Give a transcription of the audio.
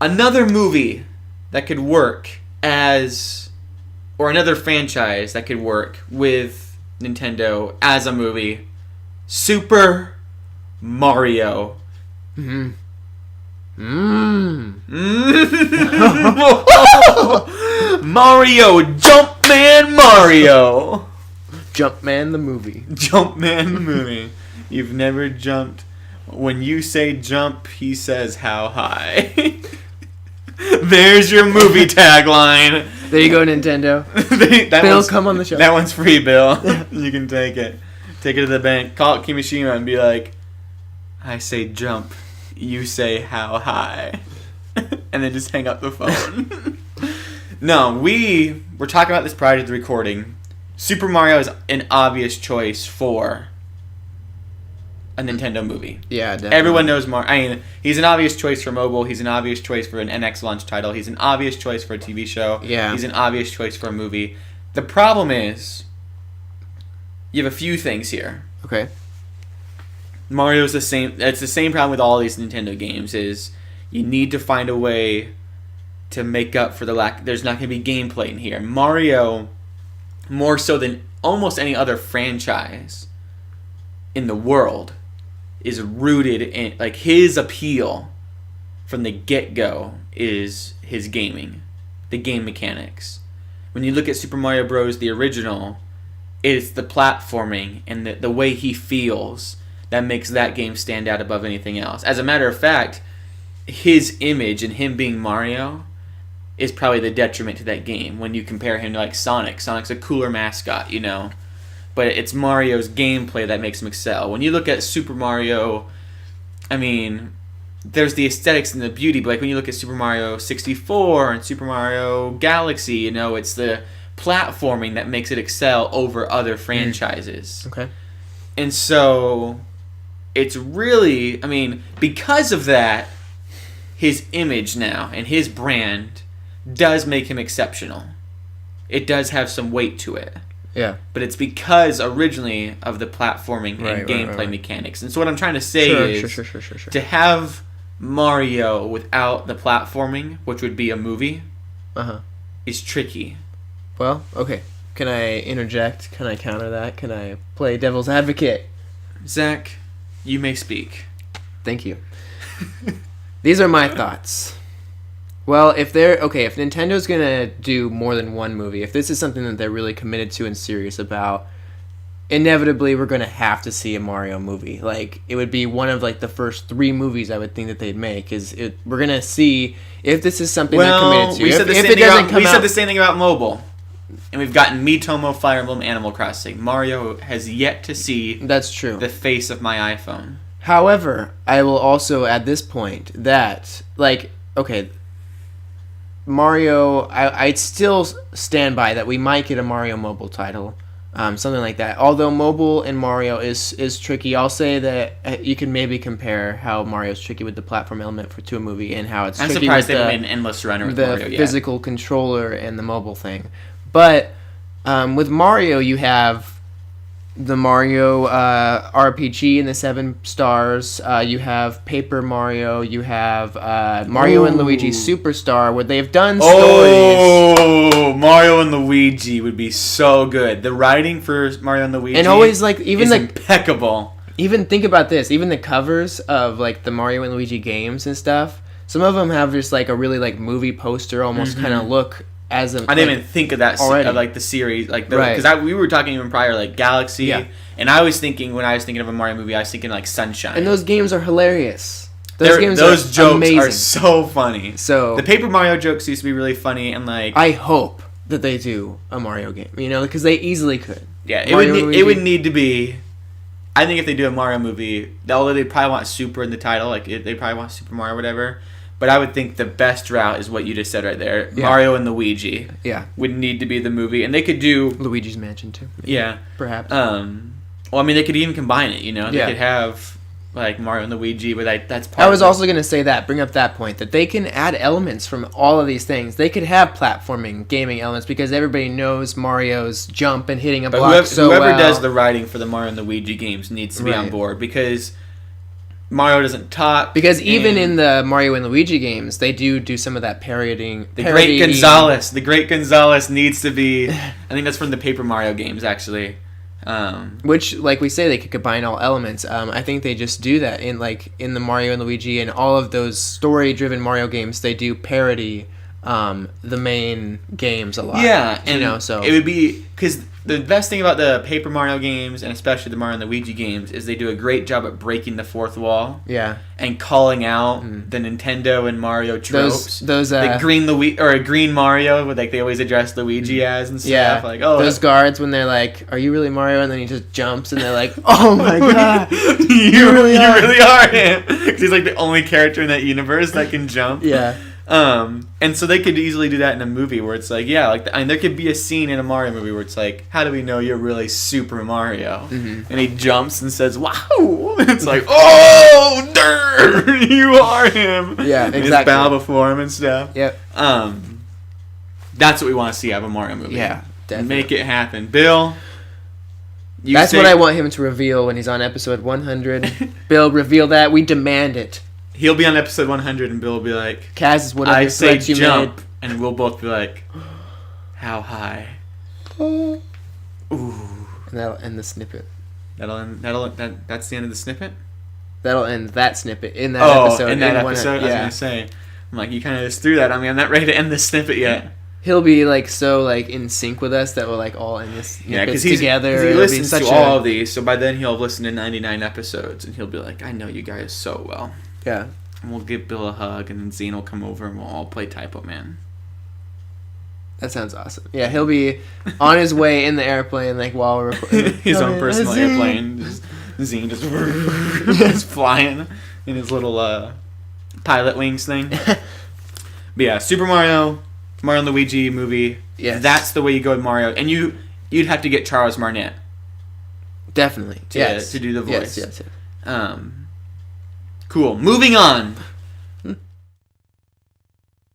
Another movie that could work as, or another franchise that could work with Nintendo as a movie, Super Mario. Mm-hmm. Mario, Jumpman Mario. Jumpman the movie. Jumpman the movie. You've never jumped. When you say jump, he says how high. There's your movie tagline. There you go, Nintendo. Bill, come on the show. That one's free, Bill. You can take it. Take it to the bank. Call it Kimishima and be like, I say jump. You say how high. And then just hang up the phone. No, we were talking about this prior to the recording. Super Mario is an obvious choice for a Nintendo movie. Yeah, definitely. Everyone knows Mario. I mean, he's an obvious choice for mobile. He's an obvious choice for an NX launch title. He's an obvious choice for a TV show. Yeah. He's an obvious choice for a movie. The problem is, you have a few things here. Okay. Mario's the same. It's the same problem with all these Nintendo games. Is you need to find a way to make up for the lack. There's not going to be gameplay in here. Mario, more so than almost any other franchise in the world, is rooted in, like, his appeal from the get-go is his gaming, the game mechanics. When you look at Super Mario Bros. The original, it's the platforming and the way he feels that makes that game stand out above anything else. As a matter of fact, his image and him being Mario is probably the detriment to that game when you compare him to, like, Sonic. Sonic's a cooler mascot, you know? But it's Mario's gameplay that makes him excel. When you look at Super Mario, I mean, there's the aesthetics and the beauty, but like when you look at Super Mario 64 and Super Mario Galaxy, you know, it's the platforming that makes it excel over other franchises. Okay. And so it's really, I mean, because of that, his image now and his brand does make him exceptional. It does have some weight to it. Yeah. But it's because originally of the platforming and gameplay mechanics. And so what I'm trying to say is to have Mario without the platforming, which would be a movie, is tricky. Well, okay. Can I interject? Can I counter that? Can I play devil's advocate? Zach, you may speak. Thank you. These are my thoughts. Well, if Nintendo's gonna do more than one movie, if this is something that they're really committed to and serious about, inevitably we're gonna have to see a Mario movie. Like, it would be one of, like, the first 3 movies I would think that they'd make. We're gonna see if this is something they're committed to. We said the same thing about mobile, and we've gotten Miitomo, Fire Emblem, Animal Crossing. Mario has yet to see. That's true. The face of my iPhone. However, I will also add this point that, like, okay, Mario, I'd still stand by that we might get a Mario mobile title, something like that. Although mobile and Mario is tricky, I'll say that you can maybe compare how Mario's tricky with the platform element to a movie and how it's tricky with I'm surprised they haven't made an endless runner with Mario yet. Physical controller and the mobile thing. But with Mario, you have the Mario RPG and the 7 stars. You have Paper Mario. You have Mario and Luigi Superstar, where they've done stories. Oh, Mario and Luigi would be so good. The writing for Mario and Luigi, and always, like, even is impeccable. Even think about this. Even the covers of, like, the Mario and Luigi games and stuff. Some of them have just, like, a really, like, movie poster almost kind of look. I didn't even think of that already. Of, like, the series, like, because we were talking even prior, like, Galaxy, and I was thinking, when I was thinking of a Mario movie, I was thinking, like, Sunshine. And those games are hilarious. Those jokes amazing. are so funny. So the Paper Mario jokes used to be really funny, and, like, I hope that they do a Mario game, you know, because they easily could. Yeah, it would need to be. I think if they do a Mario movie, although they probably want Super in the title, like, they probably want Super Mario or whatever. But I would think the best route is what you just said right there. Yeah. Mario and Luigi would need to be the movie. And they could do Luigi's Mansion too. Yeah. Perhaps. Well, I mean, they could even combine it, you know? They could have, like, Mario and Luigi, but that's part I was also going to say that, bring up that point, that they can add elements from all of these things. They could have platforming, gaming elements, because everybody knows Mario's jump and hitting a block whoever does the writing for the Mario and Luigi games needs to be on board, because Mario doesn't talk. Because even and in the Mario and Luigi games, they do some of that parodying. the Great Gonzalez needs to be. I think that's from the Paper Mario games, actually. Which, like we say, they could combine all elements. I think they just do that in the Mario and Luigi and all of those story-driven Mario games. They do parody the main games a lot. Yeah, and so it would be because the best thing about the Paper Mario games and especially the Mario and Luigi games is they do a great job at breaking the fourth wall. Yeah, and calling out the Nintendo and Mario tropes. Those the green Luigi or a green Mario, like they always address Luigi as and stuff. Yeah, like those guards when they're like, "Are you really Mario?" and then he just jumps and they're like, "Oh my god, you really are him!" Because he's like the only character in that universe that can jump. Yeah. And so they could easily do that in a movie where it's like, there could be a scene in a Mario movie where it's like, how do we know you're really Super Mario? Mm-hmm. And he jumps and says, "Wow!" It's like, "Oh, you are him!" Yeah, and exactly. just bow before him and stuff. Yep. That's what we want to see out of a Mario movie. Yeah, definitely. Make it happen, Bill. That's what I want him to reveal when he's on episode 100. Bill, reveal that. We demand it. He'll be on episode 100 and Bill will be like, Kaz is whatever I say you jump, made. and we'll both be like, how high? Ooh. And that'll end the snippet. That's the end of the snippet? That'll end that snippet in that episode. In that episode? I was going to say. I'm like, you kind of just threw that on me. I'm not ready to end the snippet yet. He'll be so in sync with us that we'll all end this snippets together. Because he listens to all of these, so by then he'll have listened to 99 episodes, and he'll be like, I know you guys so well. Yeah. And we'll give Bill a hug, and then Zane will come over, and we'll all play Typo Man. That sounds awesome. Yeah, he'll be on his way in the airplane, while we're recording. His own personal airplane. Zane just flying in his little pilot wings thing. But yeah, Super Mario and Luigi movie. Yes. That's the way you go with Mario. And you'd have to get Charles Martinet. Definitely. To do the voice. Yes. Cool. Moving on.